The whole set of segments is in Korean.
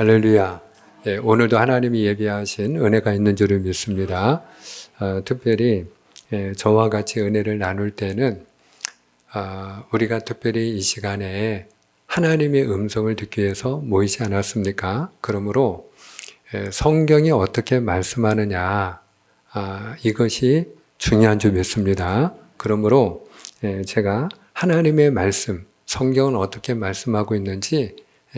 할렐루야. 예, 오늘도 하나님이 예비하신 은혜가 있는 줄을 믿습니다. 특별히 저와 같이 은혜를 나눌 때는 우리가 특별히 이 시간에 하나님의 음성을 듣기 위해서 모이지 않았습니까? 그러므로 성경이 어떻게 말씀하느냐, 이것이 중요한 줄 믿습니다. 그러므로 제가 하나님의 말씀, 성경은 어떻게 말씀하고 있는지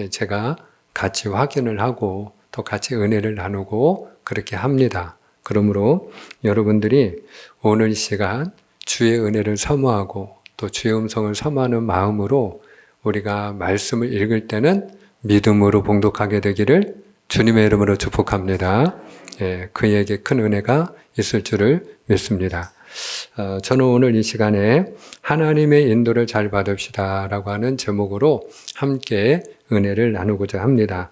제가 같이 확인을 하고 또 같이 은혜를 나누고 그렇게 합니다. 그러므로 여러분들이 오늘 이 시간 주의 은혜를 사모하고 또 주의 음성을 사모하는 마음으로 우리가 말씀을 읽을 때는 믿음으로 봉독하게 되기를 주님의 이름으로 축복합니다. 그에게 큰 은혜가 있을 줄을 믿습니다. 저는 오늘 이 시간에 하나님의 인도를 잘 받읍시다 라고 하는 제목으로 함께 은혜를 나누고자 합니다.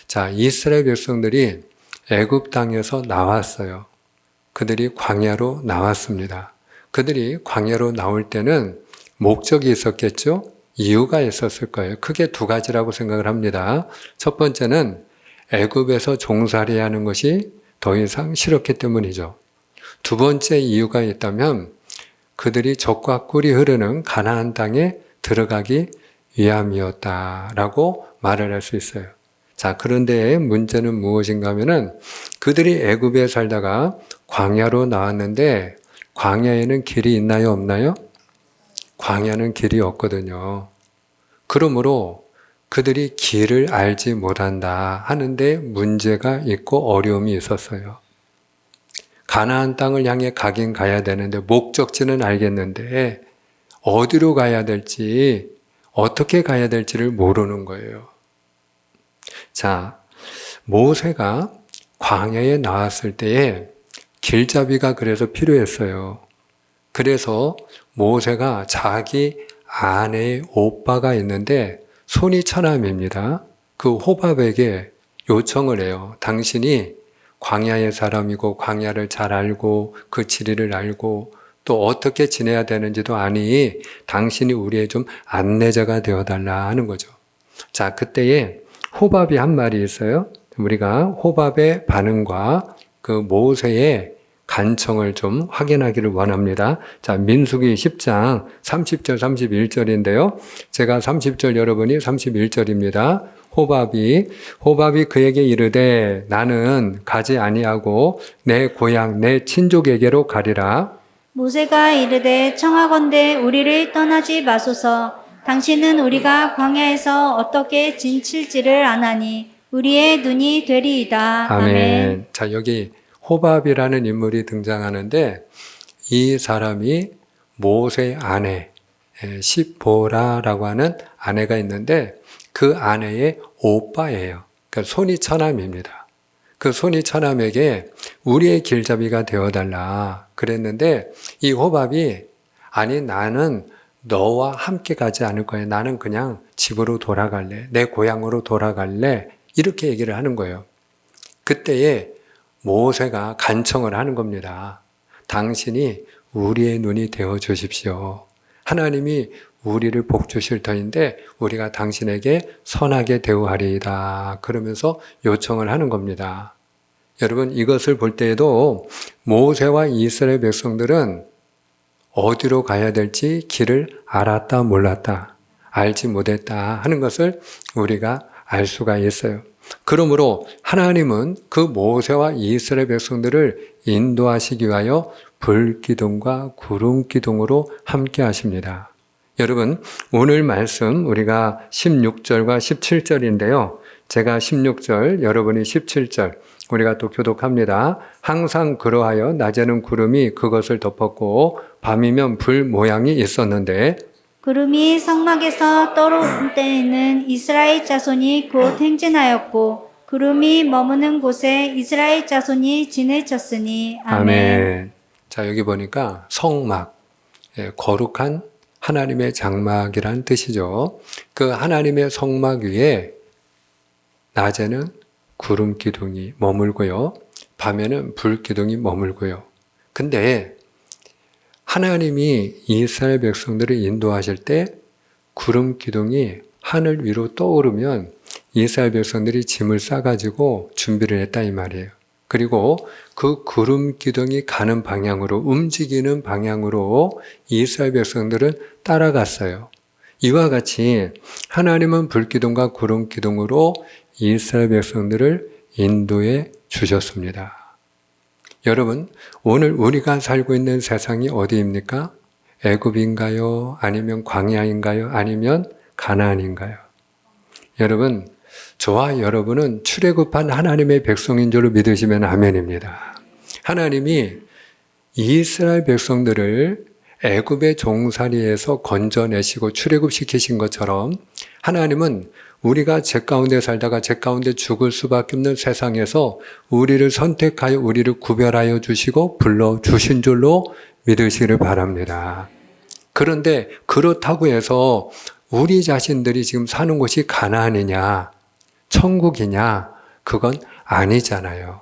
자, 이스라엘 백성들이 애굽 땅에서 나왔어요. 그들이 광야로 나왔습니다. 그들이 광야로 나올 때는 목적이 있었겠죠? 이유가 있었을 거예요. 크게 두 가지라고 생각을 합니다. 첫 번째는 애굽에서 종살이 하는 것이 더 이상 싫었기 때문이죠. 두 번째 이유가 있다면 그들이 젖과 꿀이 흐르는 가나안 땅에 들어가기 위함이었다라고 말을 할 수 있어요. 자, 그런데 문제는 무엇인가 하면은 그들이 애굽에 살다가 광야로 나왔는데 광야에는 길이 있나요, 없나요? 광야는 길이 없거든요. 그러므로 그들이 길을 알지 못한다 하는데 문제가 있고 어려움이 있었어요. 가나안 땅을 향해 가긴 가야 되는데 목적지는 알겠는데 어디로 가야 될지 어떻게 가야 될지를 모르는 거예요. 자, 모세가 광야에 나왔을 때에 길잡이가 그래서 필요했어요. 그래서 모세가 자기 아내의 오빠가 있는데 손이 처남입니다. 그 호밥에게 요청을 해요. 당신이 광야의 사람이고 광야를 잘 알고 그 지리를 알고 또 어떻게 지내야 되는지도 아니 당신이 우리의 좀 안내자가 되어달라 하는 거죠. 자, 그때에 호밥이 한 말이 있어요. 우리가 호밥의 반응과 그 모세의 간청을 좀 확인하기를 원합니다. 자, 민수기 10장 30절 31절인데요. 제가 30절 여러분이 31절입니다. 호밥이 그에게 이르되 나는 가지 아니하고 내 고향 내 친족에게로 가리라. 모세가 이르되 청하건대 우리를 떠나지 마소서. 당신은 우리가 광야에서 어떻게 진칠지를 아나니 우리의 눈이 되리이다. 아멘. 자, 여기 호밥이라는 인물이 등장하는데 이 사람이 모세의 아내 시보라라고 하는 아내가 있는데 그 아내의 오빠예요. 그러니까 손이 처남입니다. 그 손이 처남에게 우리의 길잡이가 되어달라 그랬는데 이 호밥이 아니 나는 너와 함께 가지 않을 거야. 나는 그냥 집으로 돌아갈래. 내 고향으로 돌아갈래. 이렇게 얘기를 하는 거예요. 그때에 모세가 간청을 하는 겁니다. 당신이 우리의 눈이 되어 주십시오. 하나님이 우리를 복 주실 터인데 우리가 당신에게 선하게 대우하리이다. 그러면서 요청을 하는 겁니다. 여러분 이것을 볼 때에도 모세와 이스라엘 백성들은 어디로 가야 될지 길을 알았다 몰랐다 알지 못했다 하는 것을 우리가 알 수가 있어요. 그러므로 하나님은 그 모세와 이스라엘 백성들을 인도하시기 위하여 불기둥과 구름기둥으로 함께 하십니다. 여러분 오늘 말씀 우리가 16절과 17절인데요. 제가 16절 여러분이 17절 우리가 또 교독합니다. 항상 그러하여 낮에는 구름이 그것을 덮었고 밤이면 불 모양이 있었는데 구름이 성막에서 떠오를 때에는 이스라엘 자손이 곧 행진하였고 구름이 머무는 곳에 이스라엘 자손이 진을 쳤으니 아멘. 자, 여기 보니까 성막, 거룩한 하나님의 장막이란 뜻이죠. 그 하나님의 성막 위에 낮에는 구름 기둥이 머물고요. 밤에는 불 기둥이 머물고요. 근데 하나님이 이스라엘 백성들을 인도하실 때 구름 기둥이 하늘 위로 떠오르면 이스라엘 백성들이 짐을 싸가지고 준비를 했다 이 말이에요. 그리고 그 구름 기둥이 가는 방향으로, 움직이는 방향으로 이스라엘 백성들은 따라갔어요. 이와 같이 하나님은 불기둥과 구름 기둥으로 이스라엘 백성들을 인도해 주셨습니다. 여러분, 오늘 우리가 살고 있는 세상이 어디입니까? 애굽인가요? 아니면 광야인가요? 아니면 가나안인가요? 여러분, 저와 여러분은 출애굽한 하나님의 백성인 줄로 믿으시면 아멘입니다. 하나님이 이스라엘 백성들을 애굽의 종살이에서 건져내시고 출애굽시키신 것처럼 하나님은 우리가 죄 가운데 살다가 죄 가운데 죽을 수밖에 없는 세상에서 우리를 선택하여 우리를 구별하여 주시고 불러주신 줄로 믿으시기를 바랍니다. 그런데 그렇다고 해서 우리 자신들이 지금 사는 곳이 가나안이냐, 천국이냐, 그건 아니잖아요.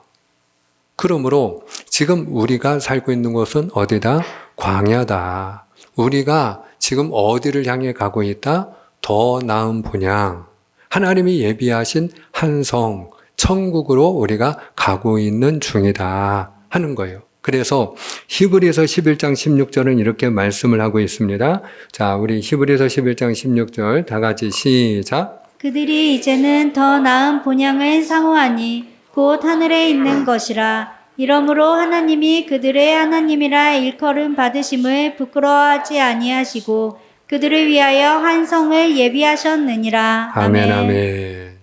그러므로 지금 우리가 살고 있는 곳은 어디다? 광야다. 우리가 지금 어디를 향해 가고 있다? 더 나은 본향. 하나님이 예비하신 한성, 천국으로 우리가 가고 있는 중이다 하는 거예요. 그래서 히브리서 11장 16절은 이렇게 말씀을 하고 있습니다. 자, 우리 히브리서 11장 16절 다 같이 시작. 그들이 이제는 더 나은 본향을 사모하니 곧 하늘에 있는 것이라. 이러므로 하나님이 그들의 하나님이라 일컬음 받으심을 부끄러워하지 아니하시고 그들을 위하여 한 성을 예비하셨느니라. 아멘, 아멘.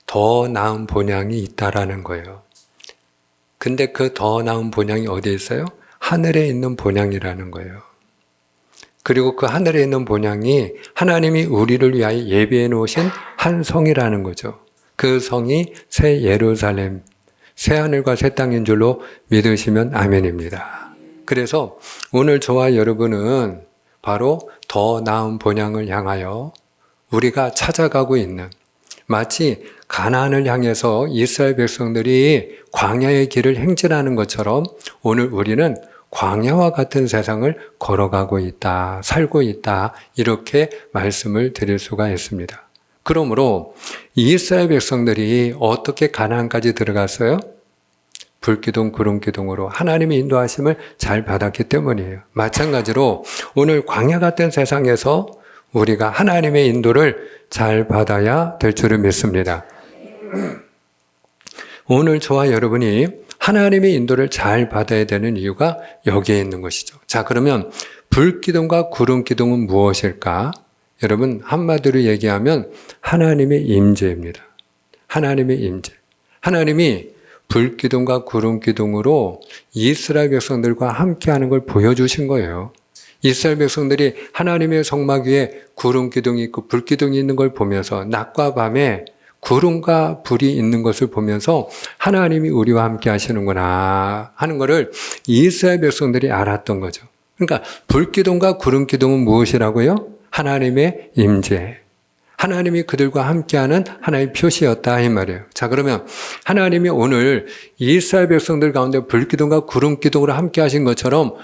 더 나은 본향이 있다라는 거예요. 근데 그 더 나은 본향이 어디에 있어요? 하늘에 있는 본향이라는 거예요. 그리고 그 하늘에 있는 본향이 하나님이 우리를 위하여 예비해 놓으신 한 성이라는 거죠. 그 성이 새 예루살렘, 새 하늘과 새 땅인 줄로 믿으시면 아멘입니다. 그래서 오늘 저와 여러분은 바로 더 나은 본향을 향하여 우리가 찾아가고 있는, 마치 가나안을 향해서 이스라엘 백성들이 광야의 길을 행진하는 것처럼 오늘 우리는 광야와 같은 세상을 걸어가고 있다, 살고 있다, 이렇게 말씀을 드릴 수가 있습니다. 그러므로 이스라엘 백성들이 어떻게 가나안까지 들어갔어요? 불기둥, 구름기둥으로 하나님의 인도하심을 잘 받았기 때문이에요. 마찬가지로 오늘 광야 같은 세상에서 우리가 하나님의 인도를 잘 받아야 될 줄을 믿습니다. 오늘 저와 여러분이 하나님의 인도를 잘 받아야 되는 이유가 여기에 있는 것이죠. 자, 그러면 불기둥과 구름기둥은 무엇일까? 여러분, 한마디로 얘기하면 하나님의 임재입니다. 하나님의 임재. 하나님이 불기둥과 구름기둥으로 이스라엘 백성들과 함께하는 걸 보여주신 거예요. 이스라엘 백성들이 하나님의 성막 위에 구름기둥이 있고 불기둥이 있는 걸 보면서 낮과 밤에 구름과 불이 있는 것을 보면서 하나님이 우리와 함께 하시는구나 하는 것을 이스라엘 백성들이 알았던 거죠. 그러니까 불기둥과 구름기둥은 무엇이라고요? 하나님의 임재. 하나님이 그들과 함께하는 하나의 표시였다 이 말이에요. 자, 그러면 하나님이 오늘 이스라엘 백성들 가운데 불기둥과 구름기둥으로 함께 하신 것처럼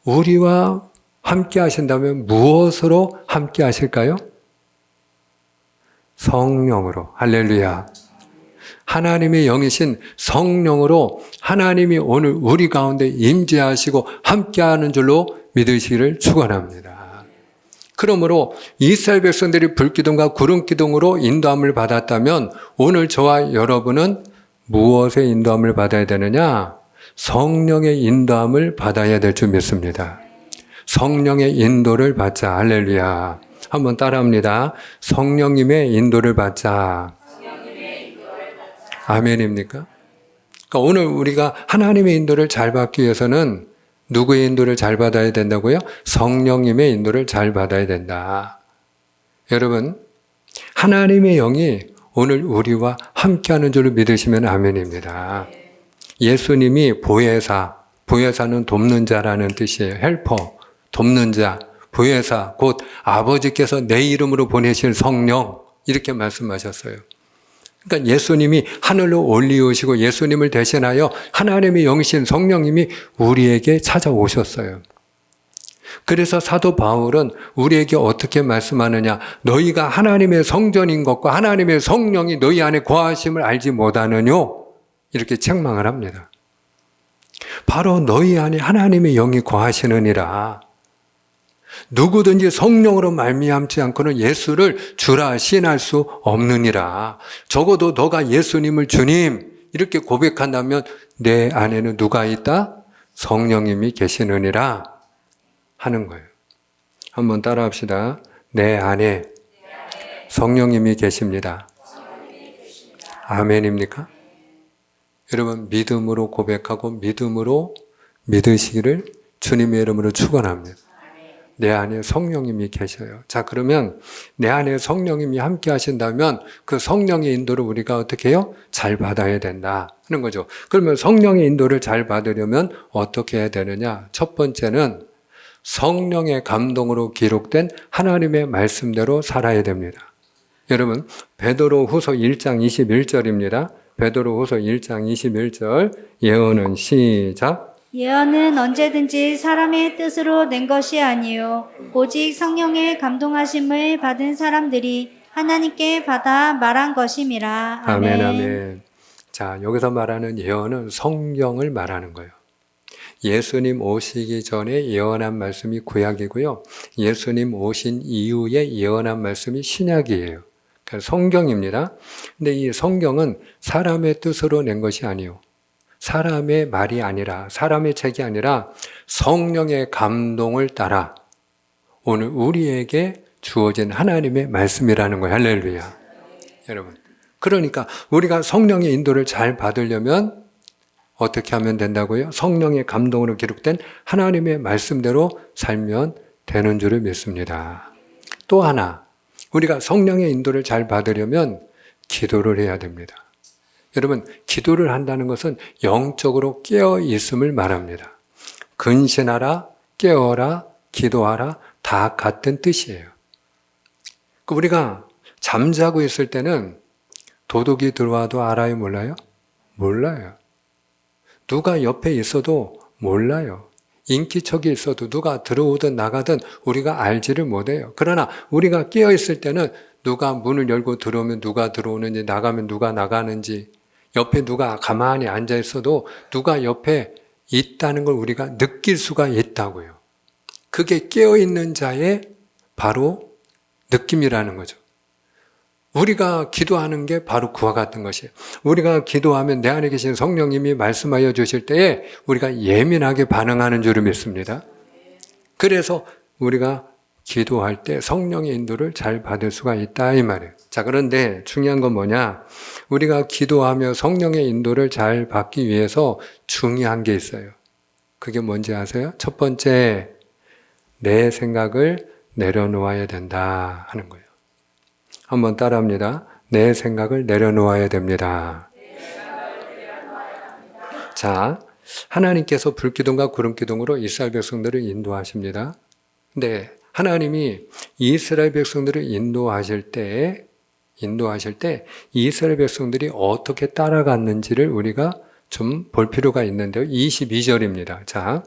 우리와 함께 하신다면 무엇으로 함께 하실까요? 성령으로. 할렐루야. 하나님의 영이신 성령으로 하나님이 오늘 우리 가운데 임재하시고 함께하는 줄로 믿으시기를 축원합니다. 그러므로 이스라엘 백성들이 불기둥과 구름기둥으로 인도함을 받았다면 오늘 저와 여러분은 무엇의 인도함을 받아야 되느냐? 성령의 인도함을 받아야 될 줄 믿습니다. 성령의 인도를 받자. 할렐루야. 한번 따라합니다. 성령님의 인도를 받자. 아멘입니까? 그러니까 오늘 우리가 하나님의 인도를 잘 받기 위해서는 누구의 인도를 잘 받아야 된다고요? 성령님의 인도를 잘 받아야 된다. 여러분, 하나님의 영이 오늘 우리와 함께하는 줄로 믿으시면 아멘입니다. 예수님이 보혜사, 보혜사는 돕는 자라는 뜻이에요. 헬퍼, 돕는 자, 보혜사, 곧 아버지께서 내 이름으로 보내실 성령, 이렇게 말씀하셨어요. 그러니까 예수님이 하늘로 올리우시고 예수님을 대신하여 하나님의 영이신 성령님이 우리에게 찾아오셨어요. 그래서 사도 바울은 우리에게 어떻게 말씀하느냐? 너희가 하나님의 성전인 것과 하나님의 성령이 너희 안에 거하심을 알지 못하느뇨? 이렇게 책망을 합니다. 바로 너희 안에 하나님의 영이 거하시느니라. 누구든지 성령으로 말미암지 않고는 예수를 주라 시인할 수 없느니라. 적어도 너가 예수님을 주님 이렇게 고백한다면 내 안에는 누가 있다? 성령님이 계시느니라 하는 거예요. 한번 따라 합시다. 내 안에 성령님이 계십니다. 아멘입니까? 여러분 믿음으로 고백하고 믿음으로 믿으시기를 주님의 이름으로 축원합니다. 내 안에 성령님이 계셔요. 자, 그러면 내 안에 성령님이 함께 하신다면 그 성령의 인도를 우리가 어떻게 해요? 잘 받아야 된다 하는 거죠. 그러면 성령의 인도를 잘 받으려면 어떻게 해야 되느냐? 첫 번째는 성령의 감동으로 기록된 하나님의 말씀대로 살아야 됩니다. 여러분, 베드로후서 1장 21절입니다. 베드로후서 1장 21절 예언은 시작. 예언은 언제든지 사람의 뜻으로 낸 것이 아니요 오직 성령의 감동하심을 받은 사람들이 하나님께 받아 말한 것임이라. 아멘, 아멘. 자, 여기서 말하는 예언은 성경을 말하는 거예요. 예수님 오시기 전에 예언한 말씀이 구약이고요. 예수님 오신 이후에 예언한 말씀이 신약이에요. 그러니까 성경입니다. 근데 이 성경은 사람의 뜻으로 낸 것이 아니에요. 사람의 말이 아니라, 사람의 책이 아니라 성령의 감동을 따라 오늘 우리에게 주어진 하나님의 말씀이라는 거예요. 할렐루야. 여러분. 그러니까 우리가 성령의 인도를 잘 받으려면 어떻게 하면 된다고요? 성령의 감동으로 기록된 하나님의 말씀대로 살면 되는 줄을 믿습니다. 또 하나, 우리가 성령의 인도를 잘 받으려면 기도를 해야 됩니다. 여러분, 기도를 한다는 것은 영적으로 깨어 있음을 말합니다. 근신하라, 깨어라, 기도하라 다 같은 뜻이에요. 우리가 잠자고 있을 때는 도둑이 들어와도 알아요, 몰라요? 몰라요. 누가 옆에 있어도 몰라요. 인기척이 있어도 누가 들어오든 나가든 우리가 알지를 못해요. 그러나 우리가 깨어 있을 때는 누가 문을 열고 들어오면 누가 들어오는지, 나가면 누가 나가는지, 옆에 누가 가만히 앉아 있어도 누가 옆에 있다는 걸 우리가 느낄 수가 있다고요. 그게 깨어있는 자의 바로 느낌이라는 거죠. 우리가 기도하는 게 바로 그와 같은 것이에요. 우리가 기도하면 내 안에 계신 성령님이 말씀하여 주실 때에 우리가 예민하게 반응하는 줄을 믿습니다. 그래서 우리가 기도할 때 성령의 인도를 잘 받을 수가 있다 이 말이에요. 자, 그런데 중요한 건 뭐냐? 우리가 기도하며 성령의 인도를 잘 받기 위해서 중요한 게 있어요. 그게 뭔지 아세요? 첫 번째, 내 생각을 내려놓아야 된다 하는 거예요. 한번 따라합니다. 내 생각을 내려놓아야 됩니다. 자, 하나님께서 불기둥과 구름기둥으로 이스라엘 백성들을 인도하십니다. 근데 하나님이 이스라엘 백성들을 인도하실 때 이스라엘 백성들이 어떻게 따라갔는지를 우리가 좀 볼 필요가 있는데요. 22절입니다. 자,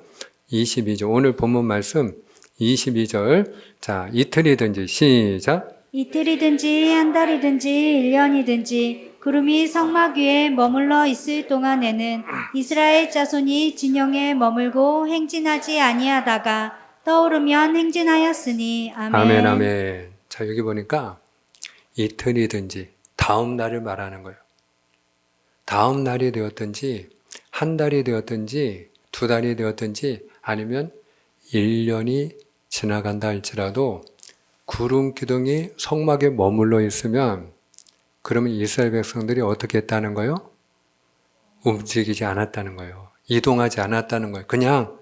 22절. 오늘 본문 말씀 22절. 자, 이틀이든지 시작. 이틀이든지 한 달이든지 1년이든지 구름이 성막 위에 머물러 있을 동안에는 이스라엘 자손이 진영에 머물고 행진하지 아니하다가 떠오르면 행진하였으니. 아멘. 아멘, 아멘. 자, 여기 보니까 이틀이든지 다음 날을 말하는 거예요. 다음 날이 되었든지 한 달이 되었든지 두 달이 되었든지 아니면 1년이 지나간다 할지라도 구름 기둥이 성막에 머물러 있으면 그러면 이스라엘 백성들이 어떻게 했다는 거예요? 움직이지 않았다는 거예요. 이동하지 않았다는 거예요. 그냥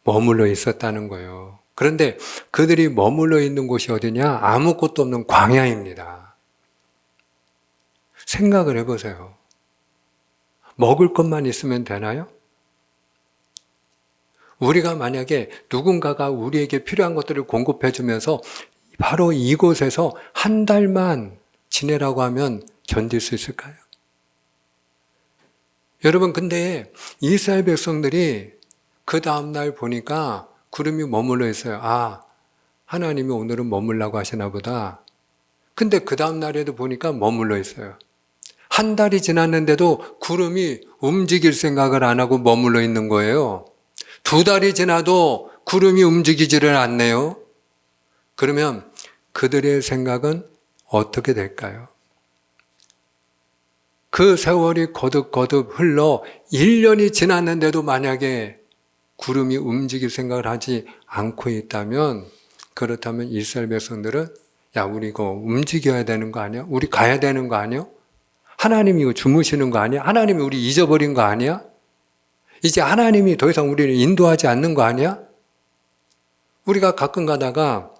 머물러 있었다는 거예요. 그런데 그들이 머물러 있는 곳이 어디냐? 아무것도 없는 광야입니다. 생각을 해보세요. 먹을 것만 있으면 되나요? 우리가 만약에 누군가가 우리에게 필요한 것들을 공급해 주면서 바로 이곳에서 한 달만 지내라고 하면 견딜 수 있을까요? 여러분, 근데 이스라엘 백성들이 그 다음날 보니까 구름이 머물러 있어요. 아, 하나님이 오늘은 머물라고 하시나 보다. 근데 그 다음 날에도 보니까 머물러 있어요. 한 달이 지났는데도 구름이 움직일 생각을 안 하고 머물러 있는 거예요. 두 달이 지나도 구름이 움직이지를 않네요. 그러면 그들의 생각은 어떻게 될까요? 그 세월이 거듭거듭 흘러 1년이 지났는데도 만약에 구름이 움직일 생각을 하지 않고 있다면, 그렇다면 이스라엘 백성들은 야, 우리 이거 움직여야 되는 거 아니야? 우리 가야 되는 거 아니야? 하나님이 이거 주무시는 거 아니야? 하나님이 우리 잊어버린 거 아니야? 이제 하나님이 더 이상 우리를 인도하지 않는 거 아니야? 우리가 가끔 가다가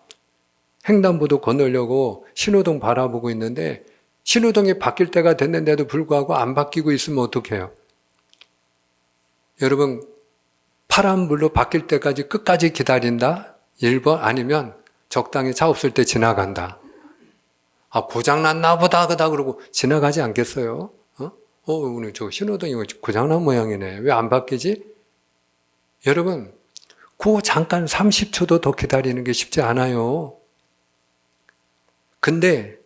횡단보도 건너려고 신호등 바라보고 있는데 신호등이 바뀔 때가 됐는데도 불구하고 안 바뀌고 있으면 어떡해요? 여러분, 파란불로 바뀔 때까지 끝까지 기다린다? 1번 아니면 적당히 차 없을 때 지나간다. 아, 고장났나 보다 그러고 지나가지 않겠어요? 오늘 저 신호등이 고장난 모양이네. 왜 안 바뀌지? 여러분, 그 잠깐 30초도 더 기다리는 게 쉽지 않아요. 근데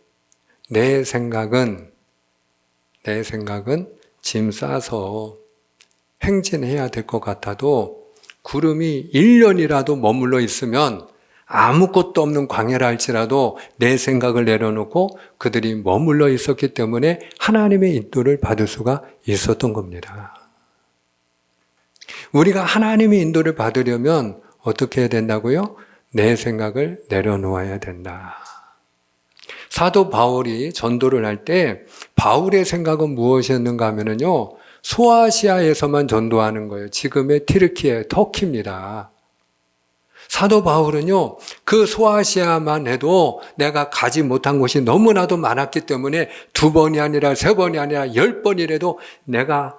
내 생각은 짐 싸서 행진해야 될 것 같아도 구름이 1년이라도 머물러 있으면 아무것도 없는 광야라 할지라도 내 생각을 내려놓고 그들이 머물러 있었기 때문에 하나님의 인도를 받을 수가 있었던 겁니다. 우리가 하나님의 인도를 받으려면 어떻게 해야 된다고요? 내 생각을 내려놓아야 된다. 사도 바울이 전도를 할 때 바울의 생각은 무엇이었는가 하면요, 소아시아에서만 전도하는 거예요. 지금의 튀르키예, 터키입니다. 사도 바울은요, 그 소아시아만 해도 내가 가지 못한 곳이 너무나도 많았기 때문에 2번이 아니라 3번이 아니라 10번이라도 내가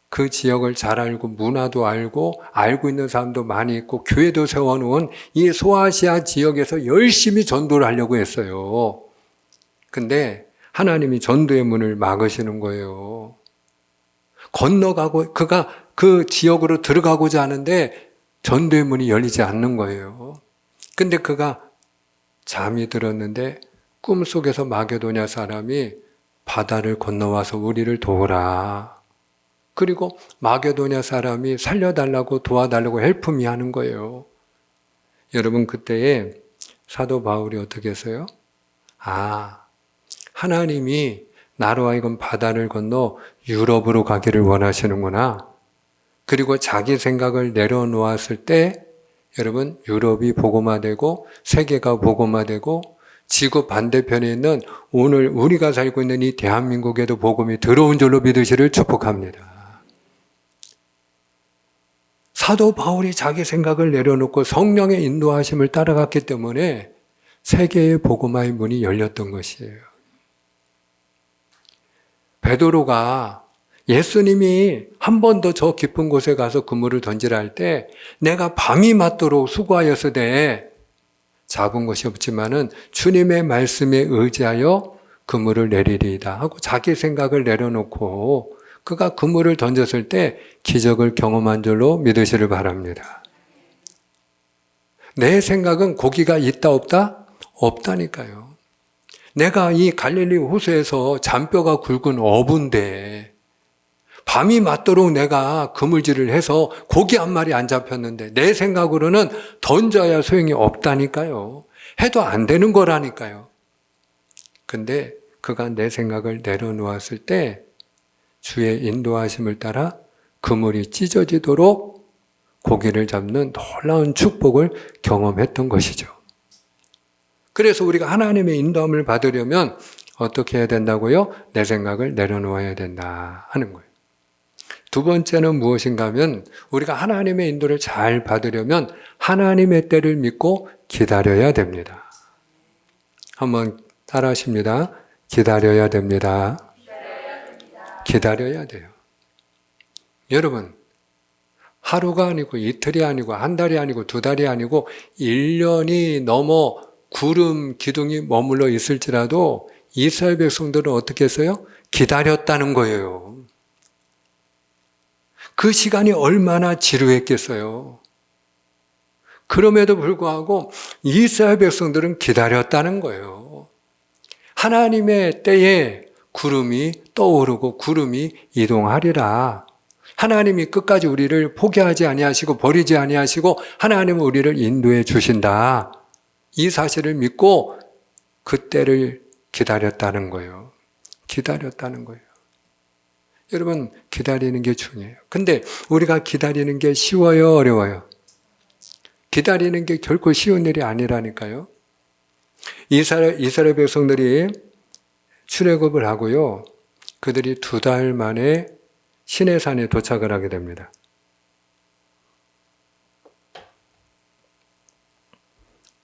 그 지역을 잘 알고 문화도 알고 있는 사람도 많이 있고 교회도 세워놓은 이 소아시아 지역에서 열심히 전도를 하려고 했어요. 근데 하나님이 전도의 문을 막으시는 거예요. 건너가고 그가 그 지역으로 들어가고자 하는데 전도의 문이 열리지 않는 거예요. 근데 그가 잠이 들었는데 꿈속에서 마게도냐 사람이 바다를 건너와서 우리를 도우라. 그리고 마게도냐 사람이 살려달라고 도와달라고 헬프미 하는 거예요. 여러분, 그때에 사도 바울이 어떻게 했어요? 아, 하나님이 나로 하여금 바다를 건너 유럽으로 가기를 원하시는구나. 그리고 자기 생각을 내려놓았을 때 여러분, 유럽이 복음화되고 세계가 복음화되고 지구 반대편에 있는 오늘 우리가 살고 있는 이 대한민국에도 복음이 들어온 줄로 믿으시를 축복합니다. 사도 바울이 자기 생각을 내려놓고 성령의 인도하심을 따라갔기 때문에 세계의 복음화의 문이 열렸던 것이에요. 베드로가 예수님이 한 번 더 저 깊은 곳에 가서 그물을 던지라 할 때 내가 밤이 맞도록 수고하였으되 잡은 것이 없지만은 주님의 말씀에 의지하여 그물을 내리리이다 하고 자기 생각을 내려놓고 그가 그물을 던졌을 때 기적을 경험한 줄로 믿으시를 바랍니다. 내 생각은 고기가 있다 없다? 없다니까요. 내가 이 갈릴리 호수에서 잔뼈가 굵은 어부인데 밤이 맞도록 내가 그물질을 해서 고기 한 마리 안 잡혔는데 내 생각으로는 던져야 소용이 없다니까요. 해도 안 되는 거라니까요. 근데 그가 내 생각을 내려놓았을 때 주의 인도하심을 따라 그물이 찢어지도록 고기를 잡는 놀라운 축복을 경험했던 것이죠. 그래서 우리가 하나님의 인도함을 받으려면 어떻게 해야 된다고요? 내 생각을 내려놓아야 된다 하는 거예요. 두 번째는 무엇인가 하면 우리가 하나님의 인도를 잘 받으려면 하나님의 때를 믿고 기다려야 됩니다. 한번 따라 하십니다. 기다려야 됩니다. 기다려야 돼요. 여러분, 하루가 아니고 이틀이 아니고 한 달이 아니고 2달이 아니고 1년이 넘어 구름 기둥이 머물러 있을지라도 이스라엘 백성들은 어떻게 했어요? 기다렸다는 거예요. 그 시간이 얼마나 지루했겠어요. 그럼에도 불구하고 이스라엘 백성들은 기다렸다는 거예요. 하나님의 때에 구름이 떠오르고 구름이 이동하리라. 하나님이 끝까지 우리를 포기하지 아니하시고 버리지 아니하시고 하나님은 우리를 인도해 주신다. 이 사실을 믿고 그때를 기다렸다는 거예요. 기다렸다는 거예요. 여러분, 기다리는 게 중요해요. 근데 우리가 기다리는 게 쉬워요, 어려워요? 기다리는 게 결코 쉬운 일이 아니라니까요. 이스라엘 백성들이 출애굽을 하고요. 그들이 2달 만에 시내산에 도착을 하게 됩니다.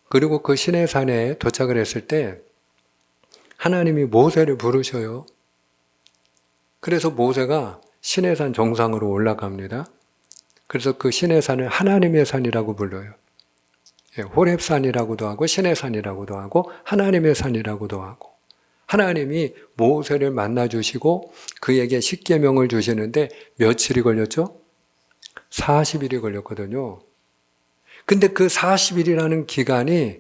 그리고 그 시내산에 도착을 했을 때 하나님이 모세를 부르셔요. 그래서 모세가 시내산 정상으로 올라갑니다. 그래서 그 시내산을 하나님의 산이라고 불러요. 호렙산이라고도 하고 시내산이라고도 하고 하나님의 산이라고도 하고, 하나님이 모세를 만나주시고 그에게 십계명을 주시는데 며칠이 걸렸죠? 40일이 걸렸거든요. 근데 그 40일이라는 기간이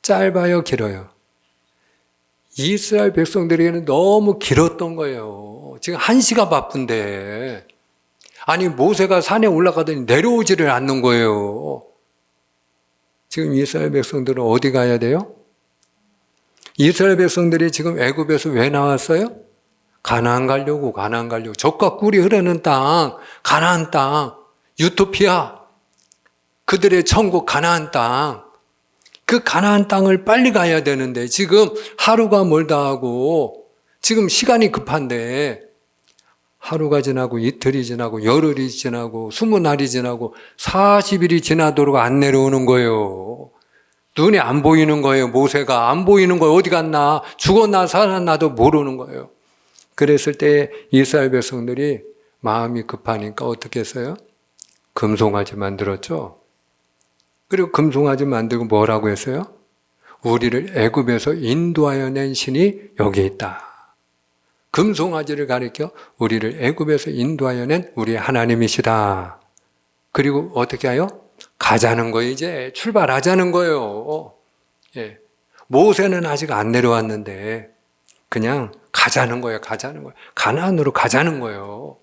짧아요, 길어요? 이스라엘 백성들에게는 너무 길었던 거예요. 지금 1시가 바쁜데, 아니 모세가 산에 올라가더니 내려오지를 않는 거예요. 지금 이스라엘 백성들은 어디 가야 돼요? 이스라엘 백성들이 지금 애굽에서 왜 나왔어요? 가나안 가려고. 젖과 꿀이 흐르는 땅, 가나안 땅, 유토피아, 그들의 천국 가나안 땅. 그 가나안 땅을 빨리 가야 되는데 지금 하루가 멀다 하고 지금 시간이 급한데 하루가 지나고 이틀이 지나고 열흘이 지나고 20날이 지나고 40일이 지나도록 안 내려오는 거예요. 눈에 안 보이는 거예요. 모세가 안 보이는 거예요. 어디 갔나? 죽었나 살았나도 모르는 거예요. 그랬을 때 이스라엘 백성들이 마음이 급하니까 어떻게 했어요? 금송아지 만들었죠. 그리고 금송아지 만들고 뭐라고 했어요? 우리를 애굽에서 인도하여 낸 신이 여기 있다. 금송아지를 가리켜 우리를 애굽에서 인도하여 낸 우리의 하나님이시다. 그리고 어떻게 하여? 가자는 거예요. 이제 출발하자는 거예요. 예. 모세는 아직 안 내려왔는데 그냥 가자는 거예요. 가나안으로 가자는 거예요.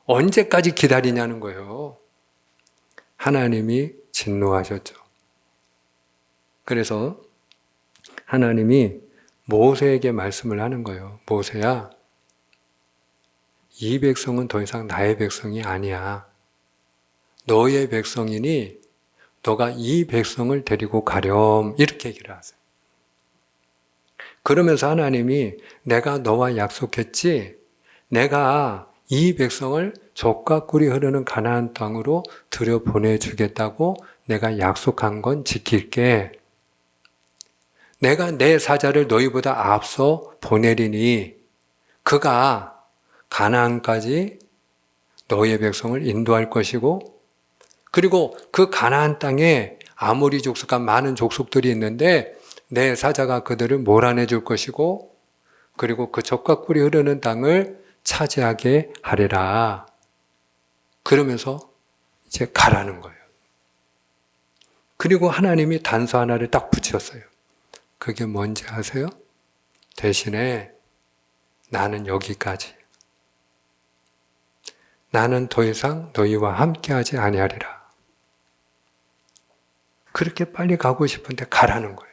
언제까지 기다리냐는 거예요. 하나님이 진노하셨죠. 그래서 하나님이 모세에게 말씀을 하는 거예요. 모세야, 이 백성은 더 이상 나의 백성이 아니야. 너의 백성이니 너가 이 백성을 데리고 가렴. 이렇게 얘기를 하세요. 그러면서 하나님이 내가 너와 약속했지, 내가 이 백성을 젖과 꿀이 흐르는 가나안 땅으로 들여보내주겠다고 내가 약속한 건 지킬게. 내가 내 사자를 너희보다 앞서 보내리니 그가 가나안까지 너희의 백성을 인도할 것이고, 그리고 그 가나안 땅에 아모리 족속과 많은 족속들이 있는데 내 사자가 그들을 몰아내 줄 것이고, 그리고 그 젖과 꿀이 흐르는 땅을 차지하게 하리라. 그러면서 이제 가라는 거예요. 그리고 하나님이 단서 하나를 딱 붙였어요. 그게 뭔지 아세요? 대신에 나는 여기까지. 나는 더 이상 너희와 함께하지 아니하리라. 그렇게 빨리 가고 싶은데 가라는 거예요.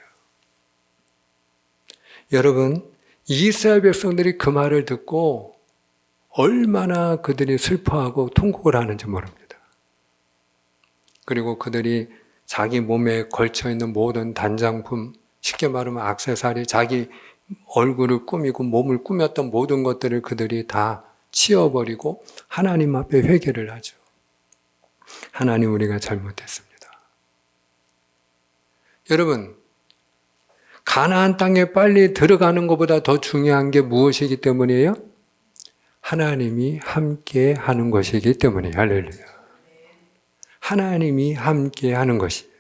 여러분, 이스라엘 백성들이 그 말을 듣고 얼마나 그들이 슬퍼하고 통곡을 하는지 모릅니다. 그리고 그들이 자기 몸에 걸쳐있는 모든 단장품, 쉽게 말하면 액세서리, 자기 얼굴을 꾸미고 몸을 꾸몄던 모든 것들을 그들이 다 치워버리고 하나님 앞에 회개를 하죠. 하나님, 우리가 잘못했습니다. 여러분, 가나안 땅에 빨리 들어가는 것보다 더 중요한 게 무엇이기 때문이에요? 하나님이 함께 하는 것이기 때문이에요. 할렐루야. 하나님이 함께 하는 것이에요.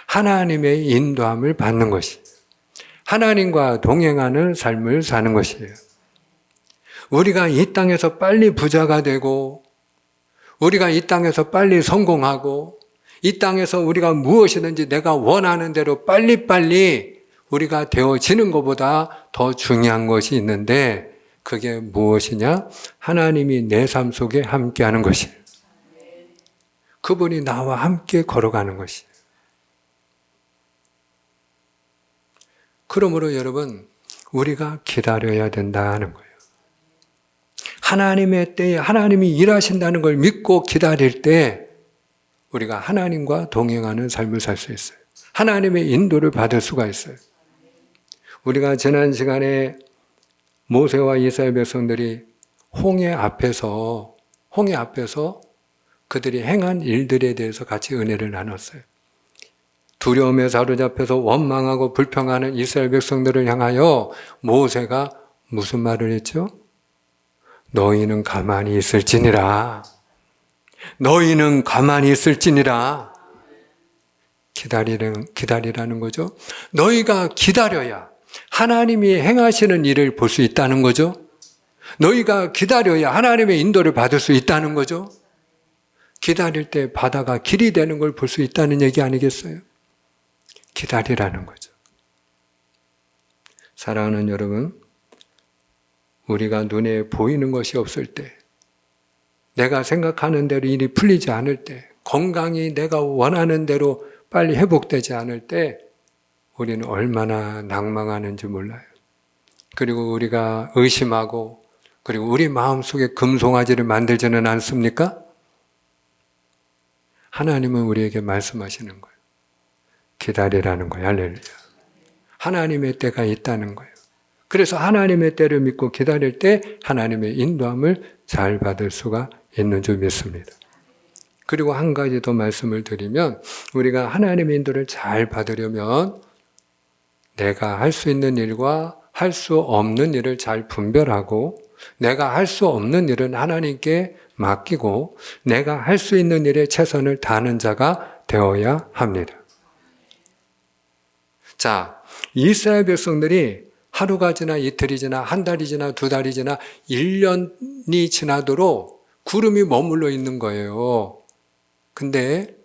하나님의 인도함을 받는 것이에요. 하나님과 동행하는 삶을 사는 것이에요. 우리가 이 땅에서 빨리 부자가 되고, 우리가 이 땅에서 빨리 성공하고, 이 땅에서 우리가 무엇이든지 내가 원하는 대로 빨리빨리 우리가 되어지는 것보다 더 중요한 것이 있는데 그게 무엇이냐? 하나님이 내 삶 속에 함께하는 것이에요. 그분이 나와 함께 걸어가는 것이에요. 그러므로 여러분, 우리가 기다려야 된다는 거예요. 하나님의 때에 하나님이 일하신다는 걸 믿고 기다릴 때 우리가 하나님과 동행하는 삶을 살 수 있어요. 하나님의 인도를 받을 수가 있어요. 우리가 지난 시간에 모세와 이스라엘 백성들이 홍해 앞에서 그들이 행한 일들에 대해서 같이 은혜를 나눴어요. 두려움에 사로잡혀서 원망하고 불평하는 이스라엘 백성들을 향하여 모세가 무슨 말을 했죠? 너희는 가만히 있을지니라. 너희는 가만히 있을지니라. 기다리라는 거죠. 너희가 기다려야 하나님이 행하시는 일을 볼 수 있다는 거죠. 너희가 기다려야 하나님의 인도를 받을 수 있다는 거죠. 기다릴 때 바다가 길이 되는 걸 볼 수 있다는 얘기 아니겠어요? 기다리라는 거죠. 사랑하는 여러분, 우리가 눈에 보이는 것이 없을 때, 내가 생각하는 대로 일이 풀리지 않을 때, 건강이 내가 원하는 대로 빨리 회복되지 않을 때 우리는 얼마나 낭망하는지 몰라요. 그리고 우리가 의심하고 그리고 우리 마음속에 금송아지를 만들지는 않습니까? 하나님은 우리에게 말씀하시는 거예요. 기다리라는 거예요. 할렐루야. 하나님의 때가 있다는 거예요. 그래서 하나님의 때를 믿고 기다릴 때 하나님의 인도함을 잘 받을 수가 있는 줄 믿습니다. 그리고 한 가지 더 말씀을 드리면 우리가 하나님의 인도를 잘 받으려면 내가 할 수 있는 일과 할 수 없는 일을 잘 분별하고 내가 할 수 없는 일은 하나님께 맡기고 내가 할 수 있는 일에 최선을 다하는 자가 되어야 합니다. 자, 이스라엘 백성들이 하루가 지나 이틀이 지나 한 달이 지나 두 달이 지나 1년이 지나도록 구름이 머물러 있는 거예요. 근데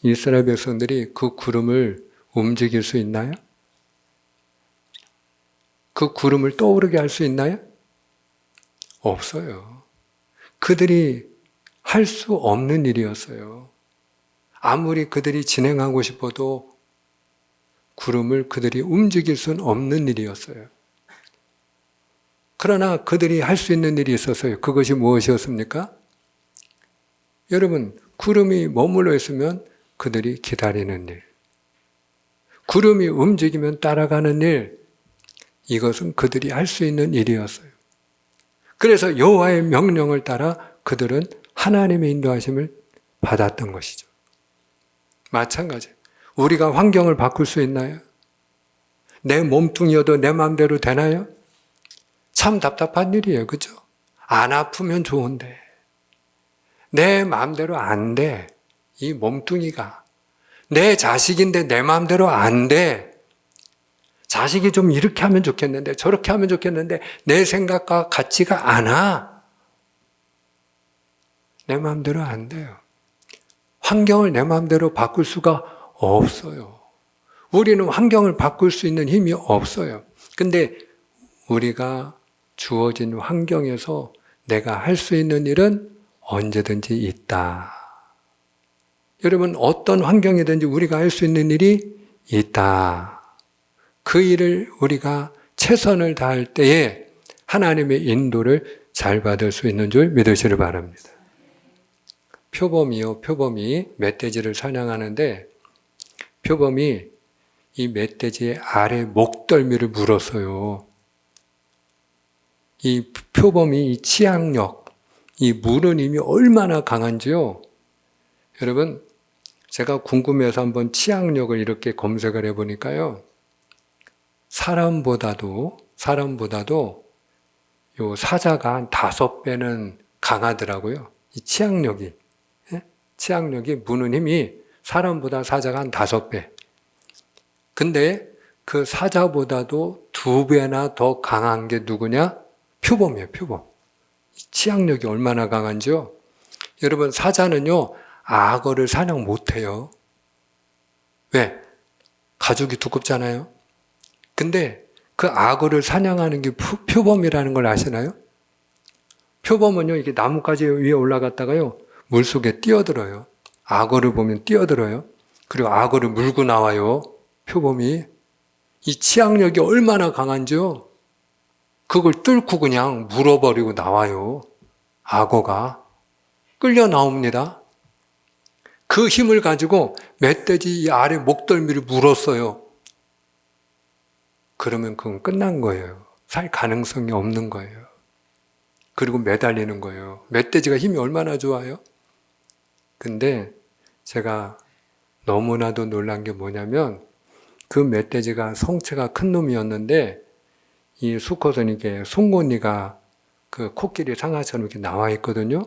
이스라엘 백성들이 그 구름을 움직일 수 있나요? 그 구름을 떠오르게 할 수 있나요? 없어요. 그들이 할 수 없는 일이었어요. 아무리 그들이 진행하고 싶어도 구름을 그들이 움직일 수는 없는 일이었어요. 그러나 그들이 할 수 있는 일이 있었어요. 그것이 무엇이었습니까? 여러분, 구름이 머물러 있으면 그들이 기다리는 일, 구름이 움직이면 따라가는 일, 이것은 그들이 할 수 있는 일이었어요. 그래서 여호와의 명령을 따라 그들은 하나님의 인도하심을 받았던 것이죠. 마찬가지예요. 우리가 환경을 바꿀 수 있나요? 내 몸뚱이여도 내 마음대로 되나요? 참 답답한 일이에요. 그죠? 안 아프면 좋은데 내 마음대로 안 돼. 이 몸뚱이가 내 자식인데 내 마음대로 안 돼. 자식이 좀 이렇게 하면 좋겠는데 저렇게 하면 좋겠는데 내 생각과 같지가 않아. 내 마음대로 안 돼요. 환경을 내 마음대로 바꿀 수가 없어요. 우리는 환경을 바꿀 수 있는 힘이 없어요. 근데 우리가 주어진 환경에서 내가 할 수 있는 일은 언제든지 있다. 여러분, 어떤 환경이든지 우리가 할 수 있는 일이 있다. 그 일을 우리가 최선을 다할 때에 하나님의 인도를 잘 받을 수 있는 줄 믿으시길 바랍니다. 표범이 멧돼지를 사냥하는데 표범이 이 멧돼지의 아래 목덜미를 물었어요. 이 표범이 이 치악력, 이 무는 힘이 얼마나 강한지요. 여러분, 제가 궁금해서 한번 치악력을 이렇게 검색을 해보니까요. 사람보다도 요 사자가 한 5배는 강하더라고요. 이 치악력이. 치악력이 무는 힘이 사람보다 사자가 한 5배. 근데 그 사자보다도 2배나 더 강한 게 누구냐? 표범이에요, 표범. 치악력이 얼마나 강한지요? 여러분, 사자는요, 악어를 사냥 못해요. 왜? 가죽이 두껍잖아요. 근데 그 악어를 사냥하는 게 표범이라는 걸 아시나요? 표범은요, 이게 나뭇가지 위에 올라갔다가요, 물속에 뛰어들어요. 악어를 보면 뛰어들어요. 그리고 악어를 물고 나와요. 표범이. 이 치악력이 얼마나 강한지요. 그걸 뚫고 그냥 물어버리고 나와요. 악어가. 끌려 나옵니다. 그 힘을 가지고 멧돼지 이 아래 목덜미를 물었어요. 그러면 그건 끝난 거예요. 살 가능성이 없는 거예요. 그리고 매달리는 거예요. 멧돼지가 힘이 얼마나 좋아요? 근데 제가 너무나도 놀란 게 뭐냐면 그 멧돼지가 성체가 큰 놈이었는데 이 수컷은 이게 송곳니가 그 코끼리 상아처럼 이렇게 나와 있거든요.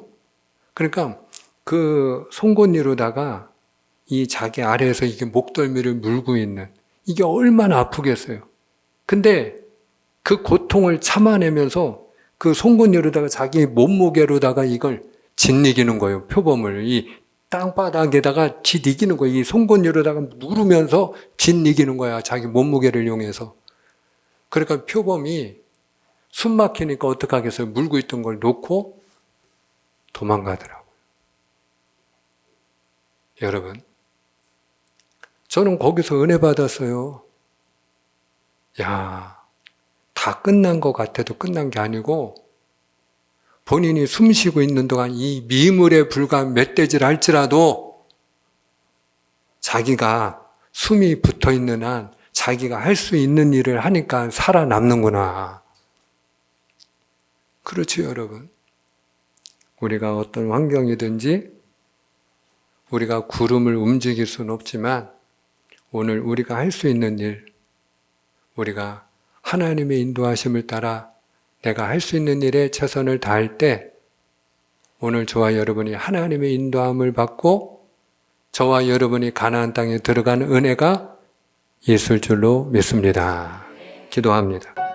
그러니까 그 송곳니로다가 이 자기 아래에서 이게 목덜미를 물고 있는 이게 얼마나 아프겠어요. 근데 그 고통을 참아내면서 그 송곳니로다가 자기 몸무게로다가 이걸 짓이기는 거예요. 표범을 이 땅바닥에다가 짓이기는 거예요. 이 송곳니로다가 누르면서 짓이기는 거야. 자기 몸무게를 이용해서. 그러니까 표범이 숨 막히니까 어떡하겠어요. 물고 있던 걸 놓고 도망가더라고요. 여러분, 저는 거기서 은혜 받았어요. 야, 다 끝난 것 같아도 끝난 게 아니고 본인이 숨 쉬고 있는 동안 이 미물에 불과한 멧돼지를 할지라도 자기가 숨이 붙어 있는 한 자기가 할 수 있는 일을 하니까 살아남는구나. 그렇죠, 여러분. 우리가 어떤 환경이든지 우리가 구름을 움직일 수는 없지만 오늘 우리가 할 수 있는 일, 우리가 하나님의 인도하심을 따라 내가 할 수 있는 일에 최선을 다할 때 오늘 저와 여러분이 하나님의 인도함을 받고 저와 여러분이 가나안 땅에 들어가는 은혜가 있을 줄로 믿습니다. 기도합니다.